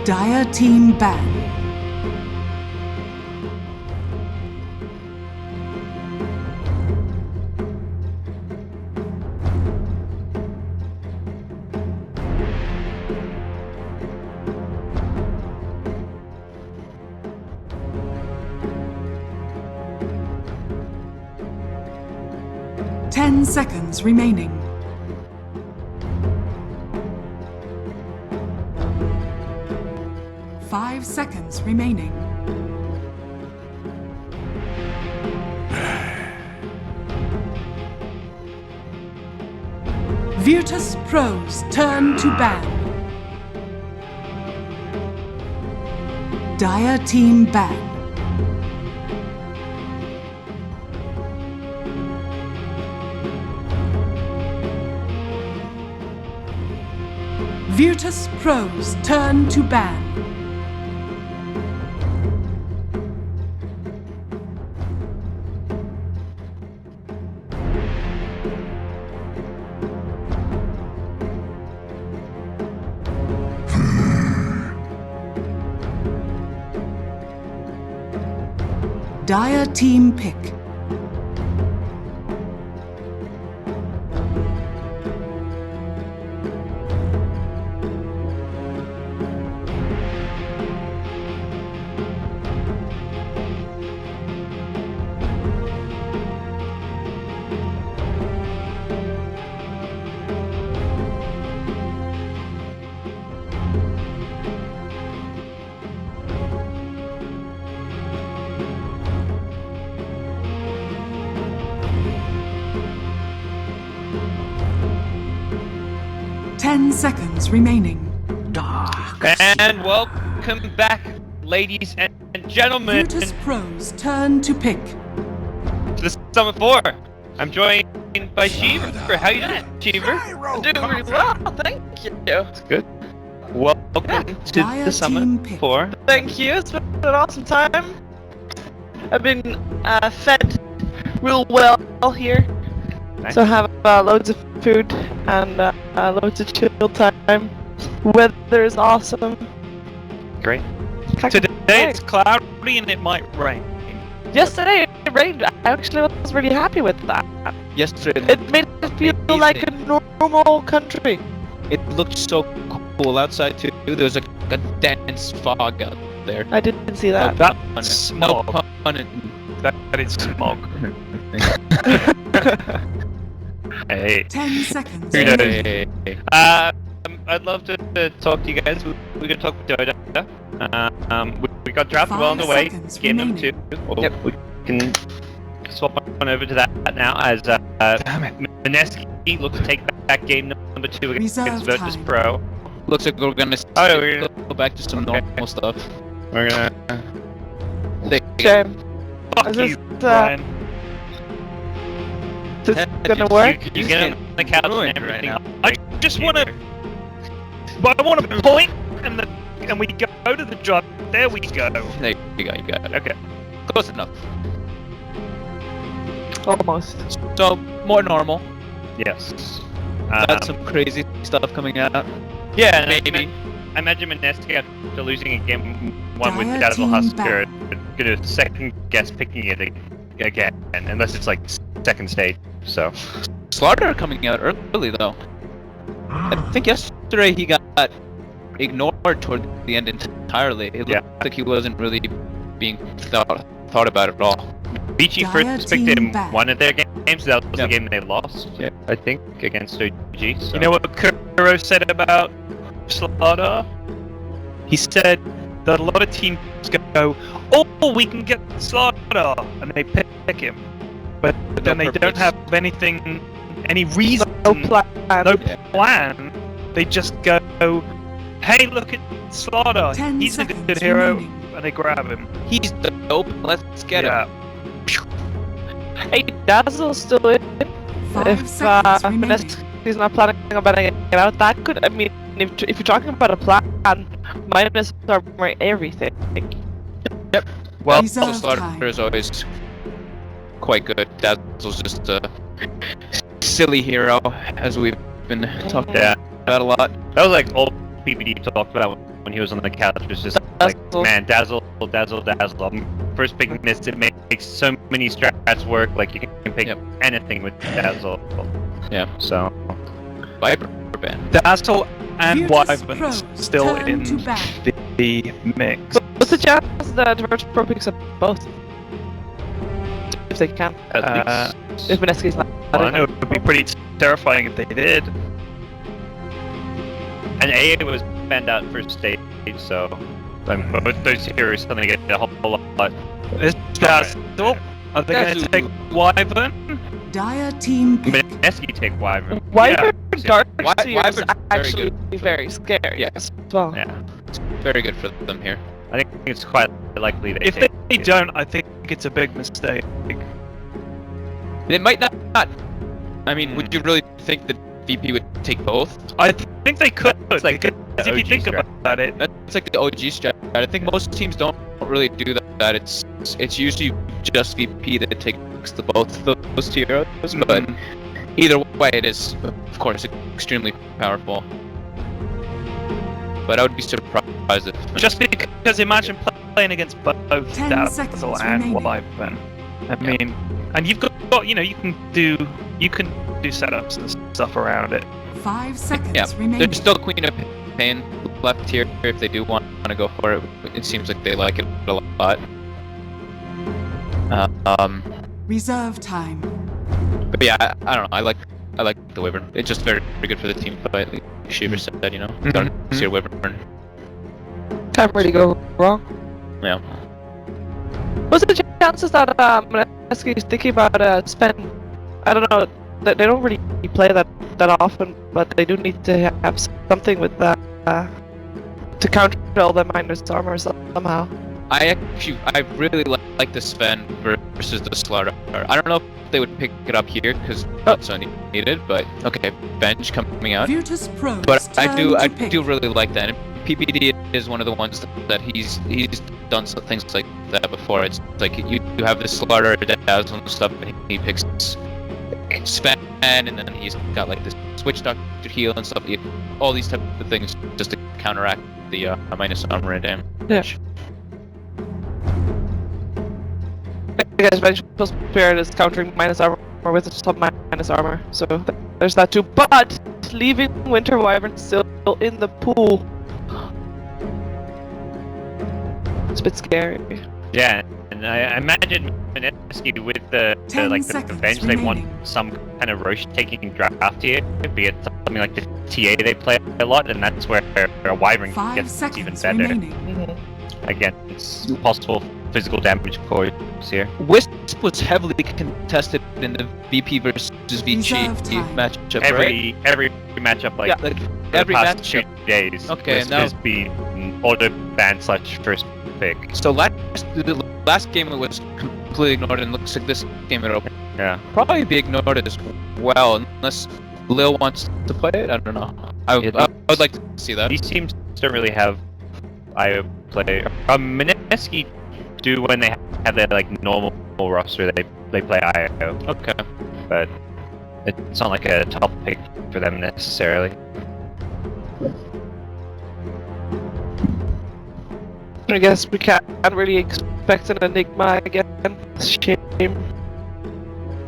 Dire team ban. Ten seconds remaining. Five seconds remaining. Virtus.pro's turn to ban. Dire team ban. Virtus.pro's turn to ban. Dire team pick. Ten seconds remaining. And welcome back, ladies and gentlemen, Virtus.pro's turn to pick. to the Summit 4. I'm joined by Cheever. How you doing, Cheever? I'm doing really well, thank you. That's good. Welcome to Dire the team Summit pick. 4. Thank you, it's been an awesome time. I've been fed real well here. Nice. So I have loads of food and loads of chill time. Weather is awesome. Great. Can't Today complain. it's cloudy and it might rain. Yesterday it rained. I actually was really happy with that. Yesterday, It made it feel like a normal country. it looked so cool outside too. There was a dense fog out there. I didn't see that. That's No smog. pun in- That is smog. Hey. 10 seconds Who knows? remaining. Hey. I'd love to talk to you guys. We're gonna talk with Dota. We got draft well on the 5 way. seconds Game number 2. remaining. Yep. We can swap on over to that now as Damn it. Mineski looks to take back game number 2 against Reserve Virtus.pro. Looks like we're gonna Oh, yeah, we're go back to some Okay. normal stuff. We're gonna Shame. fuck Is you, this, Brian. Is this gonna work? You get on the couch and ruined everything. right I just wanna. I want to point and we go to the drop. There we go. There you go, you got it. Okay. Close enough. Almost. So, more normal. Yes. Got some crazy stuff coming out. Yeah, and Maybe. I imagine Mineski after losing a game 1 with Dire Dota2 team Husker, ban. gonna second guess picking it again, unless it's like second stage. So. Slaughter coming out early though. I think yesterday he got ignored toward the end entirely. It Yeah. looked like he wasn't really being thought about at all. Beachy Dire first picked team him ban. one of their games. That was Yep. the game they lost. Yep. I think against OG. So. You know what Kuro said about Slaughter? He said that a lot of teams go, "Oh, we can get Slaughter," and they pick him, but then they don't purpose. have anything, any reason, No plan. no Yeah. plan. They just go, "Hey, look at Slaughter. 10 He's a seconds good hero," remaining. and they grab him. He's dope. Let's get Yeah. him. Hey, Dazzle's still in. 5 If seconds remaining. Mineski's not planning on banning it out, that could, I mean, if you're talking about a plan, minus armor everything. Well, Reserve Slaughter time. is always quite good. Dazzle's just a silly hero, as we've been talking Yeah. about a lot. that was like all PPD talked about when he was on the couch was just like, man, dazzle. I'm first picking this. It makes so many strats work. Like you can pick anything with dazzle. Yeah. So Viper ban. dazzle and Virtus.pro Wyvern still turn in to bat. the mix. What's the chance that Virtus.pro picks up both? If they can. At If Mineski's not. well, I know it would be pretty terrifying if they did. And AA was banned out first stage, so both those heroes are going to get a whole lot. This dazzle. Are they going to take Wyvern? Dire team pick. Mineski take Wyvern. Wyvern Dark Wyvern's Seer is very actually good. very scary. Yes. As well. Yeah. It's very good for them here. I think it's quite likely they If take they it. don't, I think it's a big mistake. They might not. I mean, would you really think that VP would take both? I think they could. It's like because the if you OG think strat. about it, That's like the OG strat. I think most teams don't really do that. It's usually just VP that takes the both of those two heroes. But either way, it is of course extremely powerful. But I would be surprised if just because imagine playing against both 10 Dazzle seconds and remaining. Wyvern. I mean, and you've got you can do setups and stuff around it. 5 seconds yeah, remaining. there's still Queen of Pain left here if they do want to go for it. It seems like they like it a lot. Reserve time. But yeah, I don't know. I like the Wyvern. It's just very, very good for the team fight. Like Shiver said, Don't see a Wyvern. Can't really go wrong. Yeah. What's the chances that Mineski is thinking about spend? I don't know. They don't really play that often, but they do need to have something with that to counter all the minus armor somehow. I really like the Sven versus the Slaughter. I don't know if they would pick it up here because it's only needed, but okay, bench coming out. Virtus.pro But I turn to pick. do really like that. And PPD is one of the ones that he's done some things like that before. It's like you have this Slaughter, Dazzle and stuff, and he picks Sven, and then he's got like this Switch Doctor heal and stuff. All these type of things just to counteract the minus armor and damage. Yeah. I guess Vengeful Spirit is countering minus armor with some minus armor, so there's that too. But leaving Winter Wyvern still in the pool. It's a bit scary. Yeah, and I imagine Mineski with the 10 like the seconds bench, they want remaining. some kind of Roche taking draft here, be it something like the TA they play a lot, and that's where a Wyvern 5 gets even seconds better. remaining. Again, it's possible physical damage cores here. Wisp was heavily contested in the VP versus VG Reserve time. matchup, right? Every matchup like Yeah, like for every the past 2 matchup. days, Okay, Wisp now- has been auto ban / first pick. So the last game it was completely ignored, and looks like this game it'll Yeah. probably be ignored as well, unless Lil wants to play it. I don't know. I would like to see that. These teams don't really have IO play. Mineski do when they have their like normal roster. They play IO, Okay. but it's not like a top pick for them necessarily. I guess we can't really expect an Enigma again. Shame.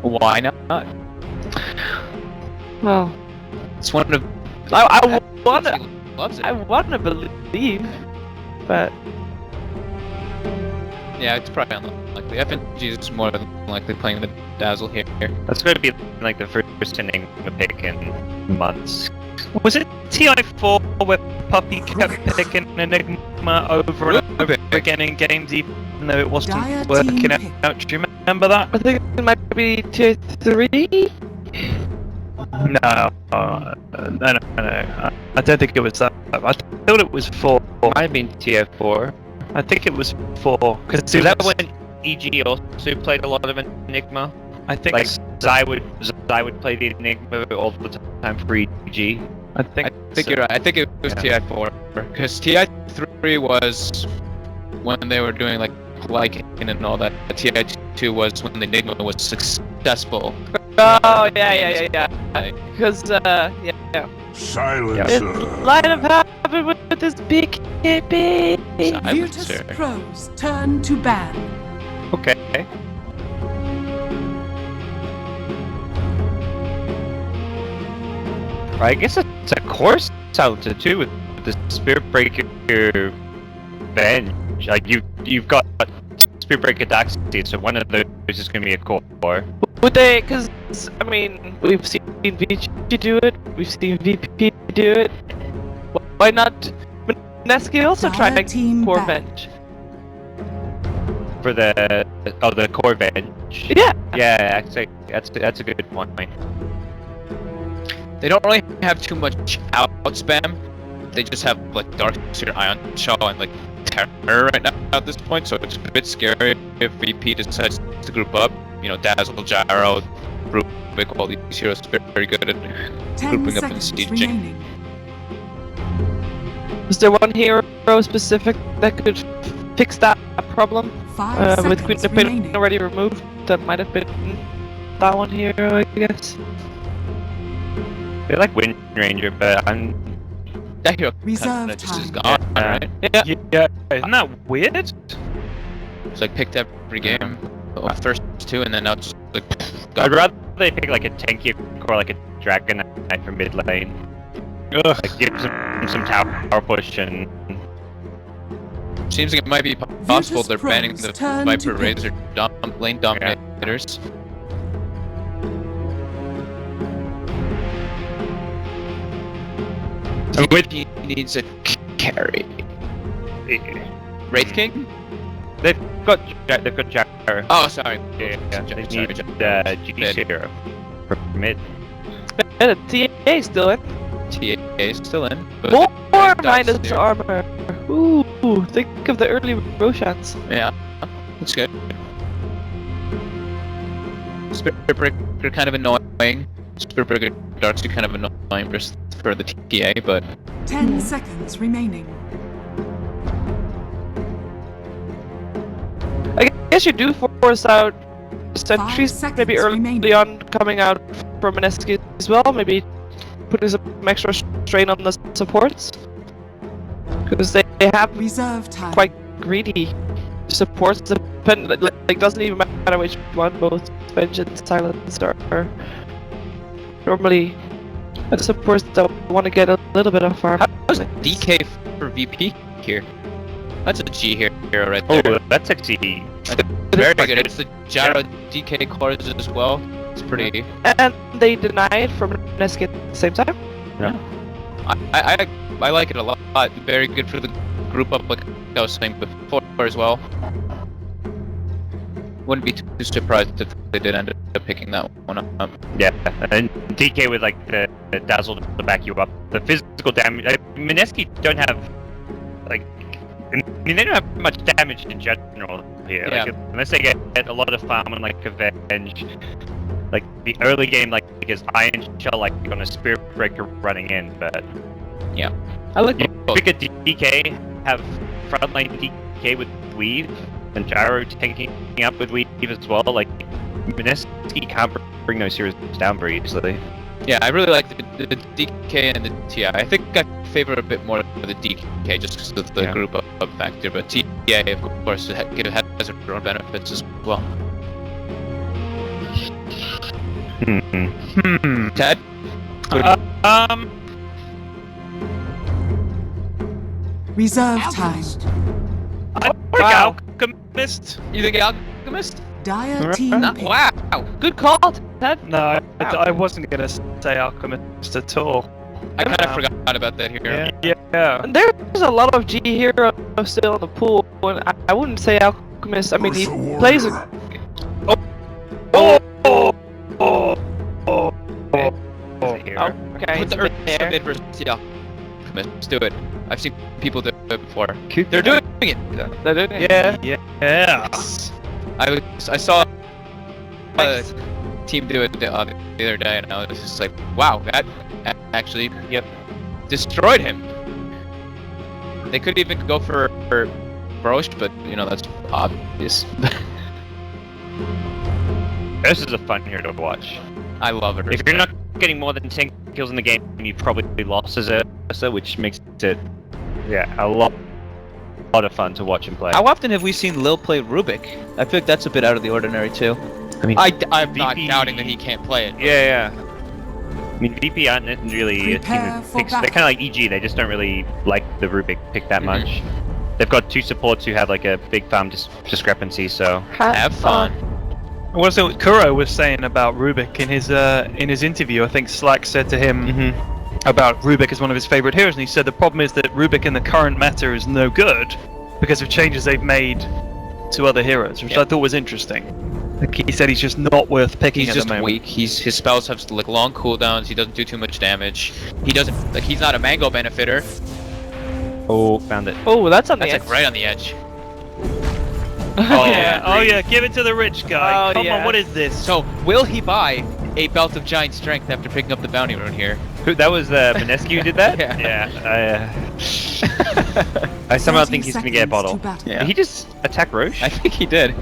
Why not? Well, It's one of. I wanna. He loves it. I wanna believe, but Yeah, it's probably unlikely. FNG is more than likely playing the Dazzle here. That's going to be like the first Enigma pick in months. Was it TI4 where Puppy kept picking Enigma over and over again in games even though it wasn't Dire team working pick. out? Do you remember that? I think it might be tier 3. No, no. I don't think it was that. I thought it was 4. Might have been TF4. I think it was 4. Because Is that when EG also played a lot of Enigma? I think Like Zai would play the Enigma all the time for EG. I think You're right. I think it was Yeah. TI4 because TI3 was when they were doing like and all that. TI2 was when the Enigma was successful. Oh yeah. Because yeah. Silencer. It might have happened with his BKB. I would say. Virtus.pro's turn to ban. Okay. I guess it's a course silencer too with the Spirit Breaker bench. Like you've got Spirit Breaker Dark Seed, so one of those is going to be a core. Would they? Because I mean, we've seen VG do it. We've seen VP do it. Why not? Mineski also tried Team core back. bench. For the core bench. Yeah. Yeah, actually, that's a good point. They don't really have too much out spam. They just have like Darkseer, Ion Shell, and like Terror right now at this point, so it's a bit scary if VP decides to group up. You know, Dazzle, Gyro, Rubik, all these heroes are very good at 10 grouping up and seconds sieging. remaining. Was there one hero specific that could fix that problem? 5 With seconds Queen of remaining. Pain already removed, that might have been that one hero, I guess. They like Wind Ranger, but I'm That hero Reserve kind of just is time. gone, Yeah. right? Yeah. yeah. Isn't that weird? It's like picked every game, first two, and then now it's just like. I'd rather they pick like a tanky or like a Dragon Knight for mid lane. Like give some tower push and. Seems like it might be possible they're Virtus.pro's banning the turn Viper to pick. Razor lane dominators. He needs a carry. Wraith King? They've got Gyro. Oh, sorry. Yeah, they Sorry, need G Zero for mid. And the TA still in. TA is still in. But More Dark minus Seer. armor. Ooh, think of the early Roshans. Yeah, that's good. Spirit Breaker kind of annoying. Spirit Breaker Darkseid kind of annoying for the TA, but 10 seconds remaining. I guess you do force out sentries 5 seconds maybe early remaining. on coming out from Mineski as well, maybe putting some extra strain on the supports. Because they have Reserve time. quite greedy supports, like doesn't even matter which one, both Vengeance, Silence are normally supports that want to get a little bit of farm. how's DK for VP here? That's a G hero right Oh, there. that's actually Very good. It's the Gyro DK cores as well. It's pretty. And they deny it from Mineski at the same time. I like it a lot. Very good for the group up, like I was saying before as well. Wouldn't be too surprised if they did end up picking that one up. yeah, and DK with like the dazzle to back you up. The physical damage. Mineski don't have like. I mean, they don't have much damage in general here. Like, Yeah. unless they get a lot of farm on like Avenge. Like the early game, like is Iron Shell like on a Spirit Breaker running in, but I like you both. pick a DK, have frontline DK with Weave, and Gyro tanking up with Weave as well. Like Mineski can't bring those heroes down very easily. Yeah, I really like the DK and the TI. I think I favor a bit more the DK just because of the Yeah. group up factor, but TI, of course, has their own benefits as well. Ted? Reserve time. I like Alchemist. You think Alchemist? Dire team pick. Wow! Good call, Ted. No, I wasn't gonna say Alchemist at all. I kind of forgot about that here. Yeah. And there's a lot of G hero still in the pool, and I wouldn't say Alchemist. I mean, he plays a okay. Put the Earth there. Mid versus the Alchemist. Let's do it. I've seen people do it before. They're doing it! They're doing it. Yeah. I saw a team do it the other day, and I was just like, wow, that actually destroyed him. They could even go for Brosh, but you know that's obvious. This is a fun hero to watch. I love it. If you're not getting more than 10 kills in the game, you've probably lost as Ursa, which makes it Yeah, a lot of fun to watch him play. How often have we seen Lil play Rubik? I feel like that's a bit out of the ordinary too. I mean, I'm not VP doubting that he can't play it. Yeah. I mean, VP aren't really a team Prepare that for picks. They're battle. kind of like EG. They just don't really like the Rubik pick that much. They've got 2 supports who have like a big farm discrepancy. So Have fun. What's what Kuro was saying about Rubik in his interview? I think Slack said to him about Rubik as one of his favorite heroes, and he said the problem is that Rubik in the current meta is no good because of changes they've made to other heroes, which I thought was interesting. Like he said, he's just not worth picking. He's at just the moment. weak. His spells have like long cooldowns. He doesn't do too much damage. He doesn't like. He's not a mango benefitter. oh, found it. Oh, that's on the That's edge. like right on the edge. Oh yeah, give it to the rich guy. Oh, Come yeah. on, what is this? So will he buy a belt of giant strength after picking up the bounty rune here? Who, that was Mineski who did that? Yeah. I somehow 30 think he's gonna get a seconds bottle. to battle. Yeah. Did he just attack Roche? I think he did.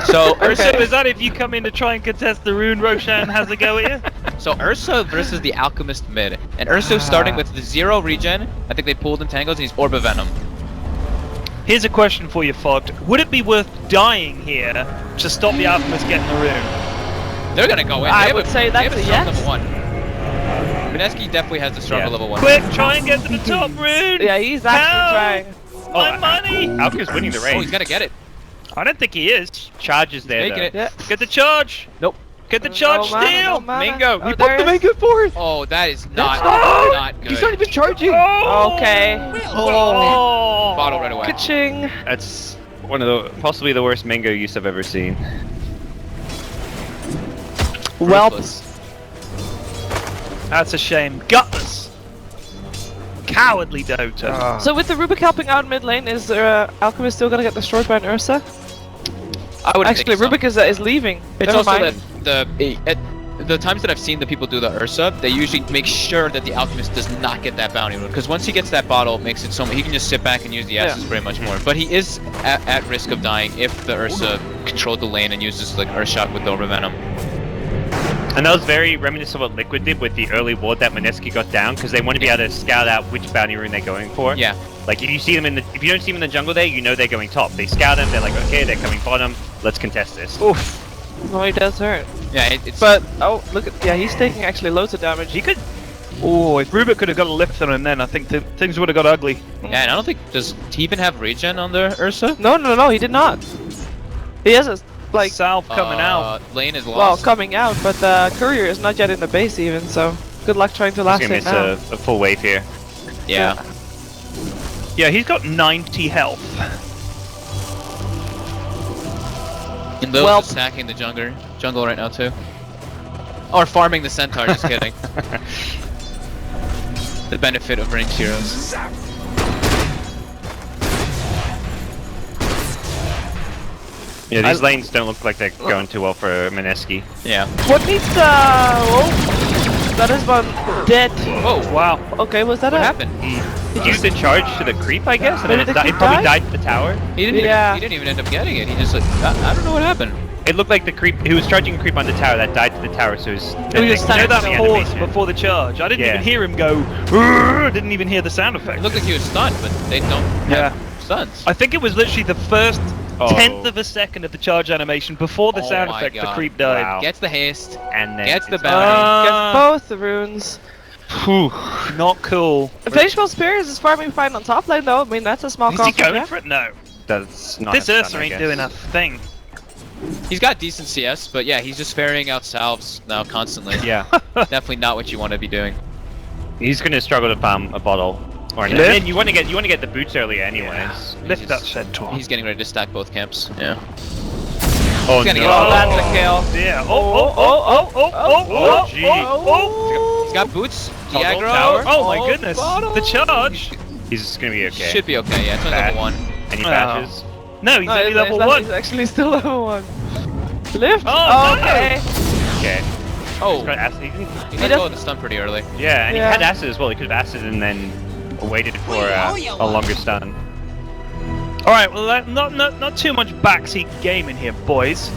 So Ursa, is that if you come in to try and contest the rune, Roshan has a go at you? So Ursa versus the Alchemist mid, and Ursa's starting with the 0 regen. I think they pulled in tangles, and he's Orb of Venom. Here's a question for you, Fogged. Would it be worth dying here to stop the Alchemist getting the rune? They're gonna go in. I They would have say they that's have a strong yes. level 1. Mineski definitely has the stronger level 1. Quick, try and get to the top rune! Yeah, he's actually Help! trying. My money! Alka's winning the race. Oh, he's gonna get it. I don't think he is. Charge is there Making though. it. Yeah. Get the charge! Nope. Get the charge No mana, steal! no mana. Mango! Oh, You there put the is. mango forward! Oh, that is not not good. He's not even charging! Oh! Okay. Oh! Bottle right away. Ka-ching. That's one of the possibly the worst mango use I've ever seen. Well, Ruthless. That's a shame. Gutless! Cowardly Dota. so with the Rubik helping out mid lane, is Alchemist still gonna get destroyed by an Ursa? I would Actually, think so. Rubik is leaving. It's Never also mind. that the times that I've seen the people do the Ursa, they usually make sure that the Alchemist does not get that bounty rune, because once he gets that bottle, it makes it so he can just sit back and use the S's very much more. But he is at risk of dying if the Ursa controlled the lane and uses like Ursa shot with the Orb of Venom. And that was very reminiscent of what Liquid did with the early ward that Mineski got down, because they want to be able to scout out which bounty rune they're going for. Yeah. Like if you see them if you don't see them in the jungle there, you know they're going top. They scout them, they're like, okay, they're coming bottom, let's contest this. Oof. No, he does hurt. Yeah, it's But oh, look at he's taking actually loads of damage. He could. Oh, if Rubik could have got a lift on him then, I think things would have got ugly. yeah, and I don't think does he even have regen on the Ursa? No, he did not. He has a like Salve coming out. Lane is well lost. coming out, but the courier is not yet in the base even. So good luck trying to He's last gonna it miss now. a full wave here. Yeah. Yeah, he's got 90 health. And Lil's Well- just attacking the jungle right now too. Or farming the centaur, just kidding. The benefit of ranged heroes. Yeah, these lanes don't look like they're going too well for Mineski. Yeah. What needs that is one dead. Oh, Wow. Okay, was that what a happened? He used the charge to the creep, I guess, and then Did the it creep probably die? died to the tower. He didn't. Yeah. He didn't even end up getting it. He just like I don't know what happened. It looked like the creep. He was charging a creep on the tower that died to the tower, so his. He just standing know that still. pause animation. before the charge. I didn't Yeah. even hear him go. "Rrrr," didn't even hear the sound effect. It looked like he was stunned, but they don't have stuns. I think it was literally the first Oh. tenth of a second of the charge animation before the Oh sound my effect. The God. creep died. Wow. Gets the haste. And then Gets the it's- bounty. gets both the runes? Whew, not cool. Vengeful Spears is farming fine on top lane though. I mean that's a small Is he cost. going Yeah. for it? No. That's not This a stun, Ursa I ain't guess. doing a thing. He's got decent CS, but yeah, he's just ferrying out salves now constantly. Yeah, Definitely not what you want to be doing. he's gonna struggle to farm a bottle. Or Lift? and you want to get the boots earlier, anyways. Lift that centaur. He's getting ready to stack both camps. Yeah. Oh He's gonna no! get Oh, that's a kill. Yeah. Oh, gee. He's got boots. Toggle Diagro. tower. Oh my goodness. bottle. The charge. He's gonna be okay. Should be okay. Yeah, it's only Bad. level 1. And he Oh. bashes. No, he's No, only he's- level he's 1. He's actually still level 1. Lift. Oh, no. Okay. Okay. Oh, He's got acid. He didn't- he let go of the stun pretty early. Yeah, and Yeah. he had acid as well. He could have acid and then waited for a longer stun. All right. Well, not too much backseat gaming here, boys.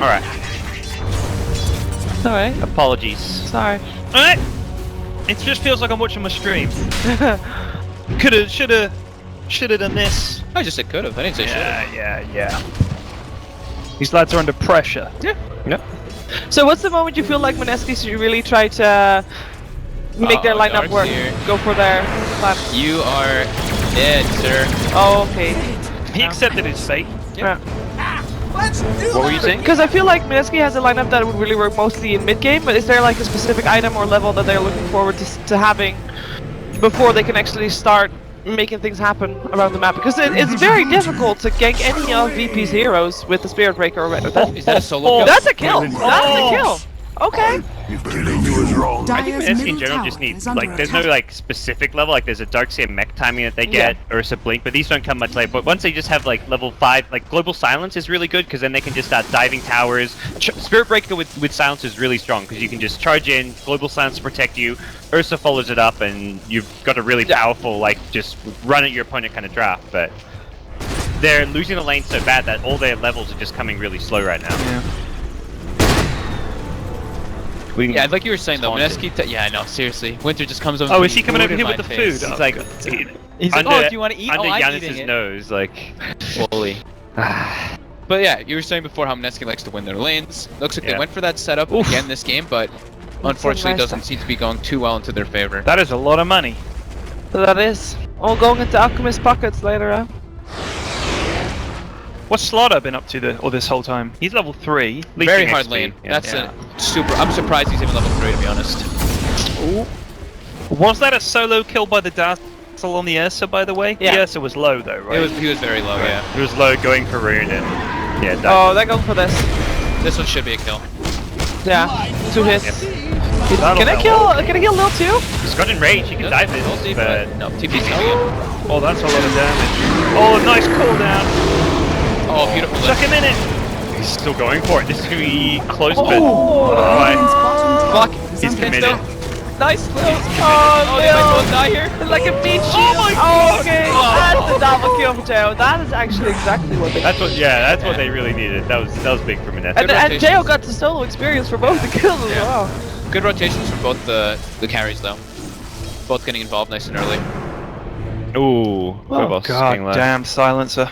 All right. Alright. Apologies. Sorry. All right. It just feels like I'm watching my stream. Coulda, shoulda done this. I just said could've. I didn't say should've. Yeah. These lads are under pressure. Yeah. So what's the moment you feel like Mineski should really try to make their lineup Dark's work? here. Go for their plan. You are dead, sir. Oh, okay. He accepted his fate. Yeah. What were you saying? Because I feel like Mineski has a lineup that would really work mostly in mid game, but is there like a specific item or level that they're looking forward to having before they can actually start making things happen around the map? Because it's very difficult to gank any of VP's heroes with the Spirit Breaker or Is that a solo kill? That's a kill! That's a kill! Okay. I think Mineski in general just needs, like, there's no, like, specific level, like, there's a Darkseer mech timing that they get, Ursa Blink, but these don't come much later. But once they just have, like, level 5, like, Global Silence is really good, because then they can just start diving towers. Spirit Breaker with Silence is really strong, because you can just charge in, Global Silence to protect you, Ursa follows it up, and you've got a really powerful, like, just run at your opponent kind of draft, but they're losing the lane so bad that all their levels are just coming really slow right now. Yeah. Yeah, like you were saying though, Mineski. Yeah, I know. Seriously, Winter just comes over. Oh, is he coming over here with the food? He's Oh, like, God. he's like, oh, do you want to eat? Under Oh, I'm Giannis's eating it. nose, like. Holy. But yeah, you were saying before how Mineski likes to win their lanes. Looks like they went for that setup again this game, but unfortunately nice doesn't seem to be going too well into their favor. That is a lot of money. So that is all going into Alchemist pockets later on. What's Slaughter been up to this whole time? He's level 3. Very leeching hard XP. lane. Yeah. That's a super. I'm surprised he's even level 3 to be honest. Ooh. Was that a solo kill by the Dazzle on the Ursa, by the way? Yeah. The Ursa was low though, right? He was very low. Yeah. He was low going for Rune and died. Oh, they're going for this. This one should be a kill. Yeah, 2 hits. That'll Can I help. kill Lil too? He's got enraged, he can dive We'll see, this, but... no, TP's again. Oh, that's a lot of damage. Oh, nice cooldown! Oh, beautiful. Chuck him in it! He's still going for it. This is going to be close, but... Radiant's bottom Fuck, tower is he's under committed. attack. Nice Lil. Oh, they might both die here. Like a beach shield. Oh my Oh, okay. That's the double kill for Jao. That is actually exactly what they That's what they really needed. That was big for Mineski. And Jao got the solo experience for both the kills as well. Good rotations from both the carries though. Both getting involved nice and early. Ooh, Oh, God damn silencer.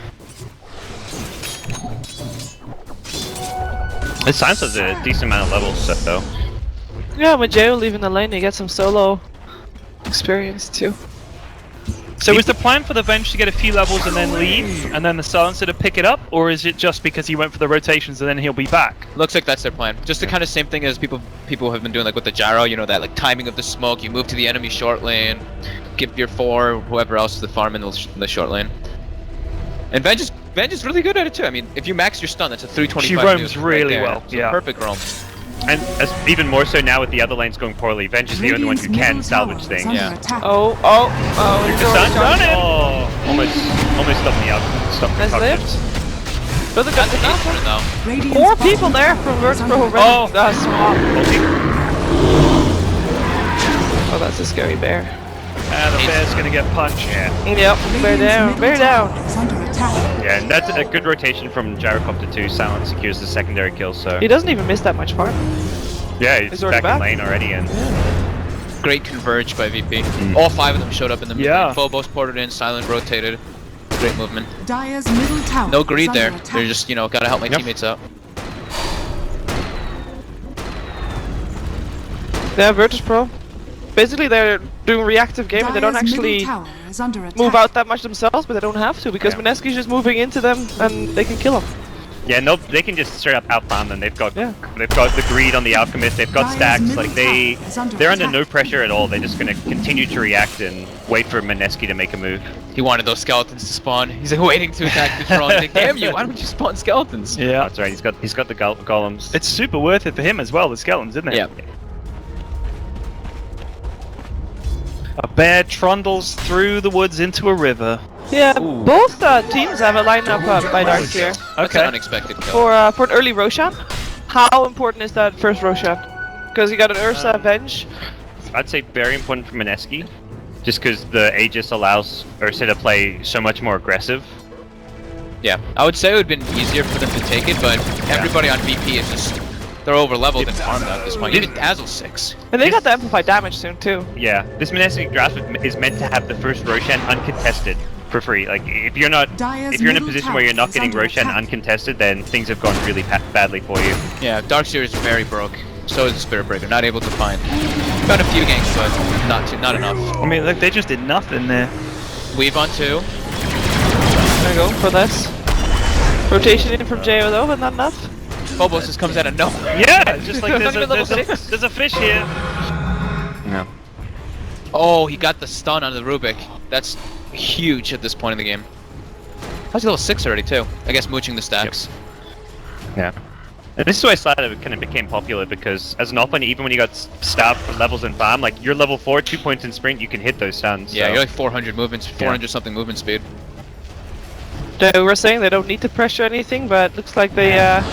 This silencer's a decent amount of levels, so... Yeah, with Jao leaving the lane, you get some solo experience too. So is the plan for the Venge to get a few levels and then leave, and then the silencer to pick it up, or is it just because he went for the rotations and then he'll be back? Looks like that's their plan. Just the kind of same thing as people have been doing like with the gyro, you know, that like timing of the smoke, you move to the enemy short lane, give your 4, whoever else the farm in the short lane. And Venge is really good at it too. I mean, if you max your stun, that's a 325. She roams really well, It's yeah. a perfect roam. And even more so now with the other lanes going poorly, Venge is the only one who Radiant's can middle salvage tower is things. under Yeah. attack. Oh, Done it! Oh, almost stopped me out. Stopped Nice me lift. But the That's an gun. ace run though. Radiant's 4 bottom people there from Virtus.pro already. Oh. That's smart. Okay. Oh, that's a scary bear. The bear's gonna get punched. Yeah. Yep, bear down, bear down. is under attack. Yeah, and that's a good rotation from Gyrocopter 2. Silence secures the secondary kill, so... He doesn't even miss that much farm. Yeah, he's already back in back. lane already, and... Great converge by VP. All 5 of them showed up in the mid Yeah. lane. Phobos ported in, Silent rotated. Great movement. Dire's middle tower No is greed under there. attack. They're just, you know, gotta help my Yep. teammates out. Yeah, Virtus.pro. Basically, they're doing reactive game and they don't Dire's middle actually tower is under attack. move out that much themselves, but they don't have to because Yeah. Mineski's just moving into them and they can kill them. Yeah, no, they can just straight up outfarm them. They've got Yeah. the greed on the Alchemist. They've got Dire's stacks. middle Like tower is under they're under attack. no pressure at all. They're just gonna continue to react and wait for Mineski to make a move. He wanted those skeletons to spawn. He's like waiting to attack the troll. He's like, damn you, why don't you spawn skeletons? Yeah, that's right. He's got the golems. It's super worth it for him as well. The skeletons, isn't it? Yeah. A bear trundles through the woods into a river. Yeah, both teams have a lineup by Darkseer That's Okay. an unexpected kill. for an early Roshan. How important is that first Roshan? Because you got an Ursa Venge. I'd say very important for Mineski, just because the Aegis allows Ursa to play so much more aggressive. Yeah, I would say it would have been easier for them to take it, but everybody on VP is just They're over leveled and farmed at this point. Even Dazzle's 6. And they got the amplified damage soon too. Yeah, this Mineski grasp is meant to have the first Roshan uncontested for free. Like if you're in a position where you're not getting Roshan uncontested, then things have gone really badly for you. Yeah, Darkseer is very broke. So is the Spirit Breaker. Not able to find. Found a few ganks, but not enough. I mean, look, they just did nothing there. Weave on 2. There we go for this. Rotation in from JO though, but not enough. Phobos just comes out of nowhere. Yeah, just like there's a fish here. No. Oh, he got the stun on the Rubik. That's huge at this point in the game. How's he level 6 already too? I guess mooching the stacks. Yeah. And this is why Slider kind of became popular, because as an off-lane, even when you got stabbed for levels in farm, like you're level 4, 2 points in sprint, you can hit those stuns. Yeah, so. you're like 400 movements, 400 something movement speed. They were saying they don't need to pressure anything, but looks like they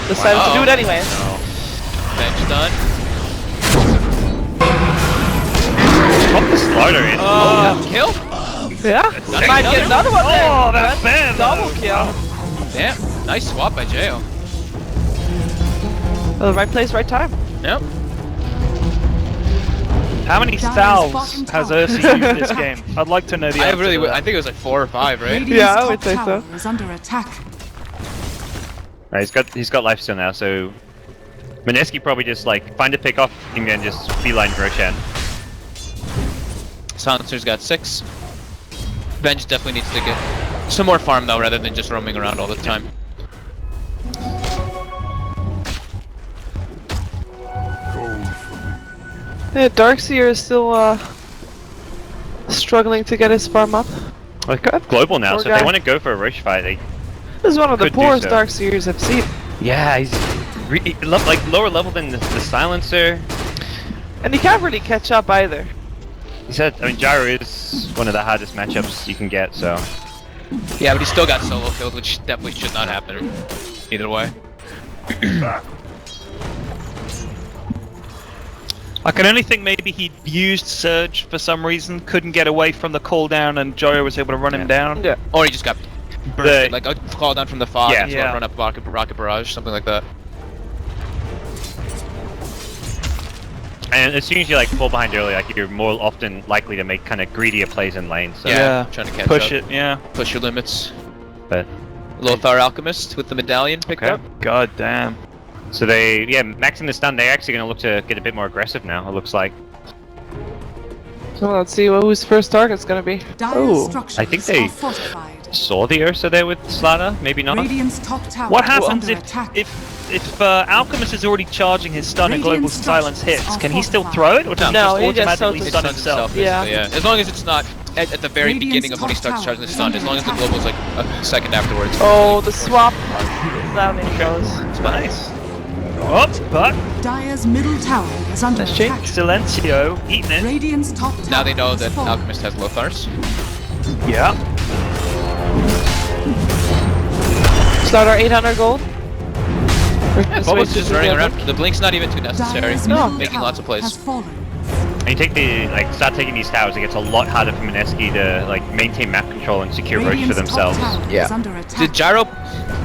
decided to do it anyway. No. Bench done. Pop the Slider in. Kill? Yeah, Nice. might get another one there. Oh, that's bad. Double kill. Damn, nice swap by Jo. Well, right place, right time. Yep. How many salves has Ursa used this game? I'd like to know the answer to that. I think it was like 4 or 5, right? Radiant's Yeah, I top would say so. tower is under attack. Right, he's got life still now, so Mineski probably just like find a pick off and then just beeline Roshan. Silencer's got 6. Bench definitely needs to get some more farm though, rather than just roaming around all the time. Yeah, Darkseer is still struggling to get his farm up. Well, they're global now, Poor so guy. if they want to go for a Rosh fight, they... This is one of the Could do poorest so. Darkseers I've seen. Yeah, he's like lower level than the Silencer. And he can't really catch up either. He said, I mean, Gyro is one of the hardest matchups you can get, so... Yeah, but he still got solo killed, which definitely should not happen either way. I can only think maybe he used Surge for some reason, couldn't get away from the cooldown, and Joyo was able to run him down. Yeah. Or he just got bursted, like a call down from the fog Yeah. and Yeah. run up rocket barrage, something like that. And as soon as you like fall behind early, like you're more often likely to make kind of greedier plays in lane, so... Yeah. Trying to catch Push up. it, yeah. Push your limits. But... Lothar Alchemist with the medallion picked Okay. up. God damn. So they, maxing the stun, they're actually going to look to get a bit more aggressive now, it looks like. So let's see whose first target's gonna be. Dire Oh, structures I think they- are fortified. Saw the Ursa there with Slada? Maybe not? Radiant's top tower What is happens under attack. if Alchemist is already charging his stun and global Radiant silence hits? structures Can are he still fortified. throw it, or does No, he he just just automatically stuns stun himself? Yeah. basically, As long as it's not at the very Radiant's beginning of when he top starts tower charging the is stun, under as long as the attack. global's like a second afterwards. Oh, the swap. Down he goes. It's nice. Oh, but Dire's middle tower is under Let's change. attack. Silencio eating it. Radiant's top tower Now they know has that fallen. Alchemist has Lothars. Yeah. Start our 800 gold. Phobos just running around. The blink's not even too necessary. Dire's No. middle Making tower lots of plays. has fallen. And you take the, start taking these towers, it gets a lot harder for Mineski to, maintain map control and secure Roche for Radiant's themselves. top tower Yeah. is under attack. Did Gyro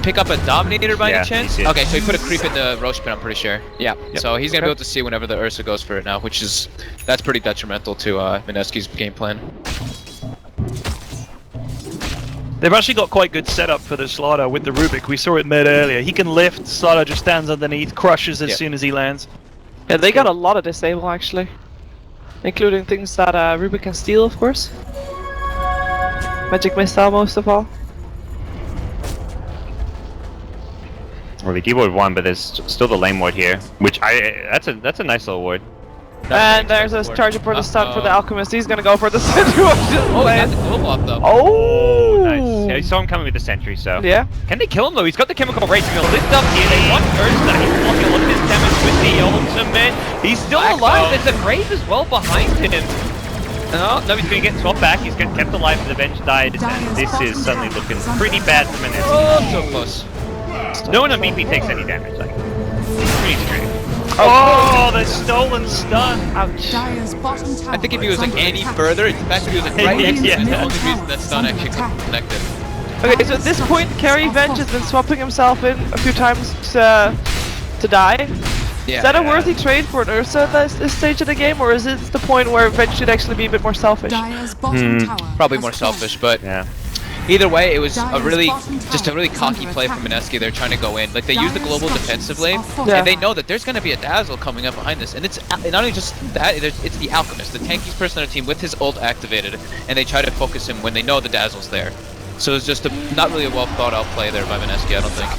pick up a Dominator by Yeah, any chance? he did. Okay, so he put a creep in the Roche pit, I'm pretty sure. Yeah, so he's gonna be able to see whenever the Ursa goes for it now, that's pretty detrimental to Mineski's game plan. They've actually got quite good setup for the Slider with the Rubik. We saw it mid earlier. He can lift, Slider just stands underneath, crushes as Yep. soon as he lands. Yeah, they got a lot of disable actually. Including things that Rubik can steal, of course. Magic Missile most of all. Well, the keyboard won, but there's still the lane ward here, which that's a nice little ward. And there's a charger for the stun for the Alchemist. He's gonna go for the Sentry. Oh, he got the global up though. Oh! Nice. Yeah, you saw him coming with the sentry, so. Yeah. Can they kill him though? He's got the chemical rage. He's gonna lift up here. They want Ursa. He's blocking. Look at his damage with the ultimate. He's still alive. There's a grave as well behind him. No, he's gonna get swapped back. He's getting kept alive for the bench died, and this is suddenly looking pretty bad for Mineski. Oh, so close. No one on BP takes any damage. Pretty straight. Oh, the stolen stun! Ouch. Dire's bottom tower I think if he is was like under any attack. further, in fact if he was like right next to Yeah. it, that's the Middle reason tower that is stun under actually attack. connected. Okay, so at this point, Carry Venge has been swapping himself in a few times to die. Is that a worthy trade for an Ursa at this stage of the game, or is it the point where Venge should actually be a bit more selfish? Dire's bottom tower Probably has more fallen. selfish, but Yeah. either way, it was a Dire's really, bottom just a tower really is cocky under play from attack. Mineski. They're trying to go in. Like, they use the Dire's global structures defensively, are falling. Yeah. and they know that there's going to be a Dazzle coming up behind this. And it's not only just that, it's the Alchemist, the tankiest person on the team with his ult activated, and they try to focus him when they know the Dazzle's there. So it's just not really a well thought out play there by Mineski, I don't think.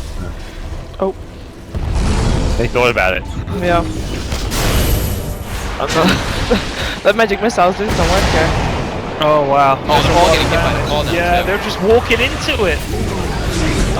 Oh, They thought about it. yeah. That magic missile's doing some work here. Oh wow. Oh, they're all getting hit by the call down. Yeah, they're just walking into it.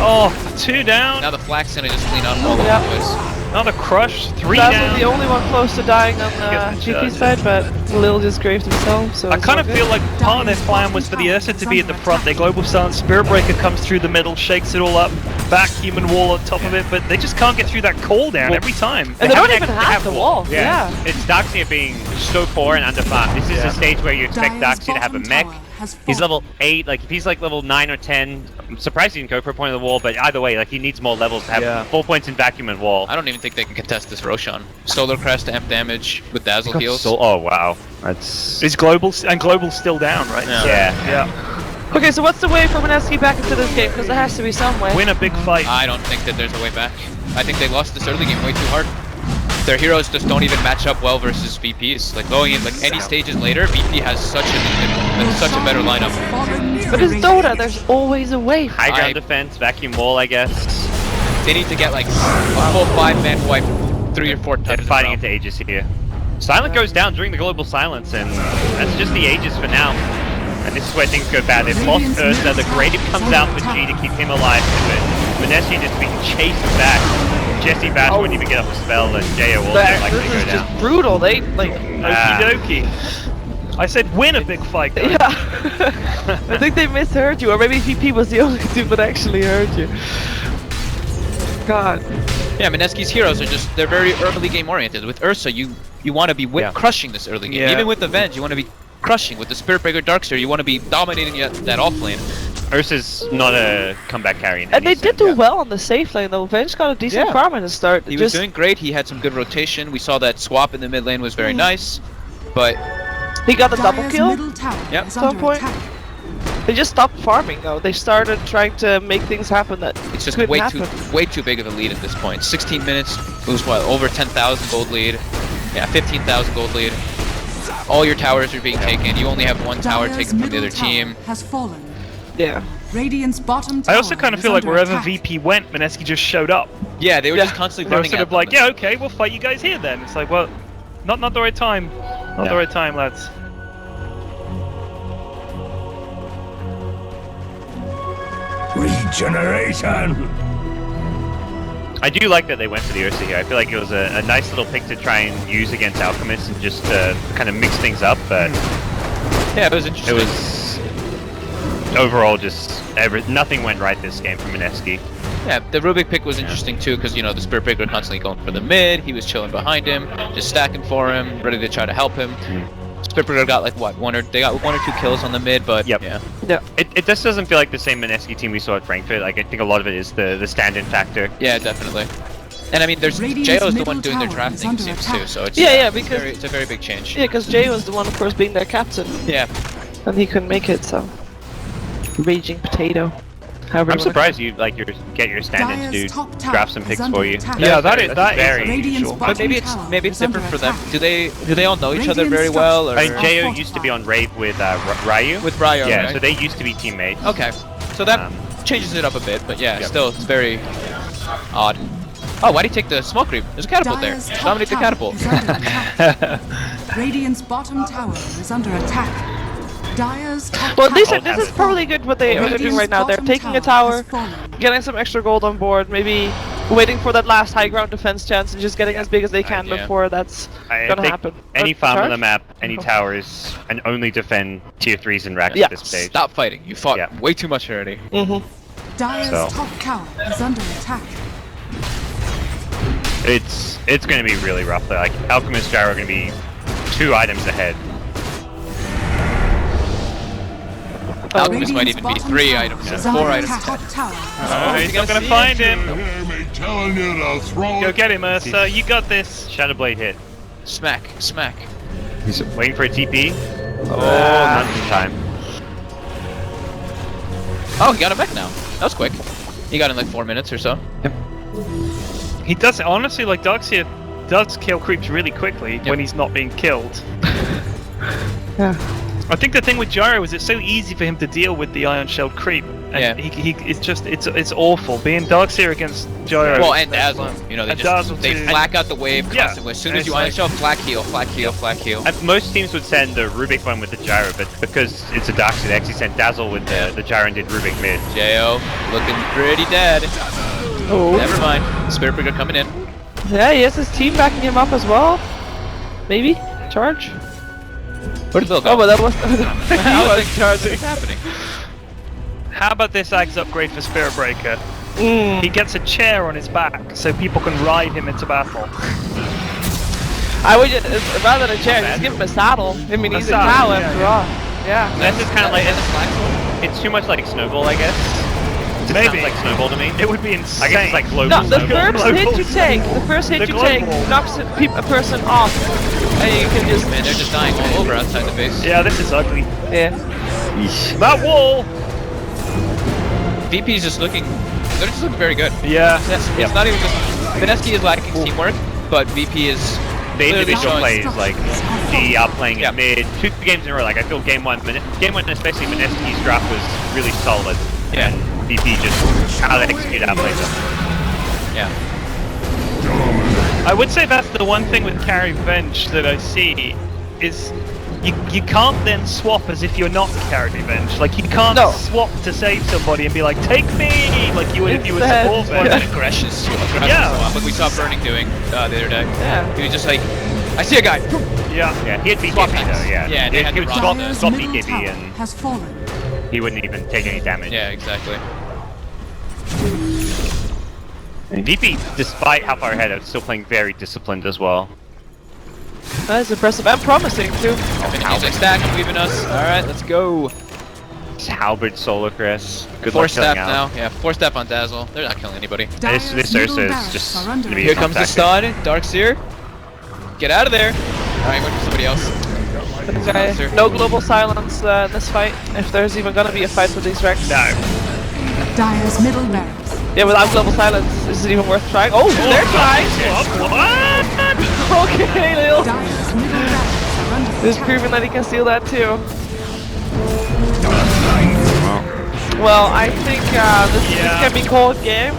Oh, 2 down. Now the flak's gonna just clean up all the Yeah. boys. Another crush. 3 Dazzle's down. the only one close to dying on Guess the it GP does. side, but Lil just graved himself, so I it's kind all of good. feel like part of their plan was for the Ursa to be at the front. Their global silence Spirit Breaker comes through the middle, shakes it all up, back human wall on top of it, but they just can't get through that call down every time. And they don't even They have the wall. Yeah. It's Darkseer being so poor and underfarmed. This is a stage where you expect Dire's Darkseer to have a bottom mech. tower has He's fallen. level 8, like if he's like level 9 or 10, I'm surprised he didn't go for a point of the wall, but either way, like he needs more levels to have Yeah. 4 points in vacuum and wall. I don't even think they can contest this Roshan. Solar Crest, amp damage with Dazzle heals. Oh wow, that's Is Global's still down, right? Yeah. So, yeah. yeah. Okay, so what's the way for Mineski back into this game? Because there has to be some way. Win a big fight. I don't think that there's a way back. I think they lost this early game way too hard. Their heroes just don't even match up well versus VPs. Like going in like any stages later, VP has such a better lineup. But it's Dota, there's always a way. High ground I- defense, vacuum wall, I guess. They need to get like a full 5-man wipe 3 or 4 They're times. fighting into Aegis here. Silent goes down during the global silence, and that's just the Aegis for now. And this is where things go bad. They've lost Ursa, the Grave comes out for G to keep him alive to it. Mineski just being chased back. Jesse Bash wouldn't even get up a spell, and Jo also like This to go is down. just brutal. They like. Okie dokie. I said win a big fight, guys. Yeah. I think they misheard you, or maybe VP was the only team that actually heard you. God. Yeah, Mineski's heroes are just, they're very early game oriented. With Ursa, you want to be crushing this early game. Yeah. Even with Avenge, you want to be crushing. With the Spirit Breaker Darkseer, you want to be dominating that off lane. Ursa's not a comeback carry in And any they did sense. do well on the safe lane though. Venge got a decent Yeah. farm at the start. He was doing great, he had some good rotation. We saw that swap in the mid lane was very nice. But He got the double Dire's kill. middle tower Yep. is Some under point. attack. They just stopped farming though. They started trying to make things happen that it's just couldn't way happen. way too big of a lead at this point. 16 minutes, it was what, over 10,000 gold lead. Yeah, 15,000 gold lead. All your towers are being taken. You only have one tower Dire's taken from the middle other team. tower has fallen. Yeah. Radiant's bottom tower I also kind of is feel like under wherever attack. VP went, Mineski just showed up. Yeah, they were Yeah. just constantly They were running sort at of like, them. yeah, okay, we'll fight you guys here then. It's like, well, not the right time. Not the right time, lads. Regeneration! I do like that they went for the Ursa here. I feel like it was a nice little pick to try and use against Alchemist and just kind of mix things up, but Yeah, it was interesting. it was overall just nothing went right this game for Mineski. Yeah, the Rubik pick was interesting too, because you know the Spirit Breaker constantly going for the mid. He was chilling behind him, just stacking for him, ready to try to help him. Spirit Breaker got like what they got 1 or 2 kills on the mid, but Yep. yeah, It just doesn't feel like the same Mineski team we saw at Frankfurt. Like I think a lot of it is the stand-in factor. yeah, definitely. And I mean, there's Radiant's JO's the middle one doing their tower is drafting under seems attack. too, so it's because it's a very big change. yeah, because Jay was the one, of course, being their captain, Yeah, and he couldn't make it. So raging potato. However I'm you wanna surprised you get your stand-ins Dire's dude top tower draft some is picks under for you. attack. Yeah, that is That's very very Radiant's usual. bottom but maybe tower it's is under different for them. attack. Do they all know each other Radiant very well, or I mean, structures Jo are used to be on Rave with Ryu. with Ryo? yeah, right? so they used to be teammates. Okay, so that Um, changes it up a bit, but yeah, Yep. still it's very odd. Oh, why'd he take the smoke creep? There's a catapult there. Dire's top Dominate the tower catapult. is under attack. Radiant's bottom tower is under attack. Dire's top Well, this tower is probably good what they're doing Radiant's right now. They're bottom taking a has tower, fallen. getting some extra gold on board, maybe waiting for that last high ground defense chance and just getting as big as they can Yeah. before that's I gonna think happen. any But farm on charge? the map, any towers, and only defend tier 3s and racks Yeah. at this stage. Stop fighting. You fought Yeah. way too much already. Dire's So. top tower is under attack. It's going to be really rough though. Like Alchemist Gyro are going to be 2 items ahead. Alchemist might Radiant's even be bottom 3 tower items, is 4 under items. attack. Top tower. Oh, He's not gonna find him. telling you to throw Go it. get him, Ursa. You got this. Shadowblade hit. Smack, smack. He's waiting for a TP. Oh, not in time. Oh, he got him back now. That was quick. He got in like 4 minutes or so. He does, honestly, like, Darkseer does kill creeps really quickly when he's not being killed. Yeah. I think the thing with Gyro is it's so easy for him to deal with the Iron Shelled creep. And it's just, it's awful. Being Darkseer against Gyro. Well, and Dazzle. You know, they And Dazzle just they too. flack out the wave Yeah. constantly. As soon as It's you like- unshell, flack heal, flack heal, flack heal. And most teams would send the Rubik one with the gyro, but because it's a Darkseer, they actually sent Dazzle with the gyro and did Rubik mid. Jo looking pretty dead. Oh. Never mind. Spirit Breaker coming in. Yeah, he has his team backing him up as well. Maybe? Charge? Where did Bill go? Oh, but that was... I was like, charging. What's happening? How about this Ag's upgrade for Spirit Breaker? Mm. He gets a chair on his back so people can ride him into battle. I would just, rather than a chair, just give him a saddle. I mean, A he's a saddle, cow yeah, after all. Yeah. That's just kind of like it's too much like Snowball, I guess. It Maybe. sounds like Snowball to me. It would be insane. I guess it's like global No, the Snowball. first hit you take, knocks a person off, and you can just... Man, they're just dying all over outside the base. Yeah, this is ugly. Yeah. That wall! VP's just looking... They're just looking very good. Yeah. It's not even just... Mineski is lacking teamwork, but VP is... The clearly individual showing- plays, like G outplaying Yeah. in mid, 2 games in a row. Like I feel game one, especially Mineski's draft was really solid. Yeah. And VP just how they execute outplays them. Yeah. I would say that's the one thing with carry bench that I see is you can't then swap as if you're not carry bench. Like you can't No. swap to save somebody and be like, take me, like you would if you were Instead- support Or bench. that aggression swap. Yeah. Like we saw Burning doing the other day. Yeah. He was just like, I see a guy. Yeah. Yeah, he had BKB Swap though. hacks. Yeah, Yeah, they had he the would rock swap, there. swap middle BKB tower and has fallen. he wouldn't even take any damage. Yeah, exactly. And VP, despite how far ahead, is still playing very disciplined as well. That's impressive and promising, too. He's like, stack, I'm leaving us. Alright, let's go. It's Halberd Solar Chris. Good Four luck killing step out. now. Yeah, 4-step on Dazzle. They're not killing anybody. This Dire's Ursa middle is barracks just are under gonna be Here a comes the contacted. stun. Darkseer. Get out of there. Alright, went for somebody else. Okay. No global silence in this fight, if there's even gonna be a fight with these wrecks. No. Dire's middle barracks. Yeah, without global silence, is it even worth trying? Oh, they're trying! What? Okay, Lil. Dire's middle barracks are under He's attack. proving that he can steal that too. Well, I think this can be called game.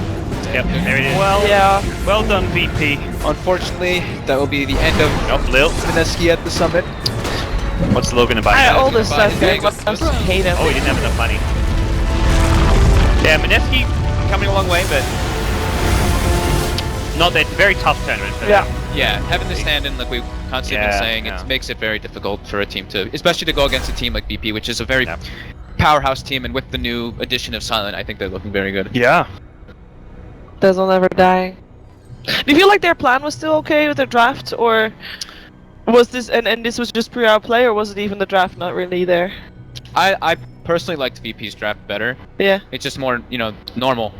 Yep, there it is. Well, Yeah. well done, VP. Unfortunately, that will be the end of Nope, Lil. Mineski at the summit. What's Logan about? I that? all this Bye. stuff game, but I just hate him. Oh, he didn't have enough money. Yeah, Mineski coming a long way, but not that very tough tournament for Yeah. them. Yeah, having the stand-in, like we've constantly been Yeah, saying, yeah. it makes it very difficult for a team to, especially to go against a team like BP, which is a very Yep. powerhouse team, and with the new addition of Silent, I think they're looking very good. Yeah. Dazzle never dying. Do you feel like their plan was still okay with their draft, or was this and this was just pre-hour play, or was it even the draft not really there? I personally liked VP's draft better. Yeah. It's just more, normal.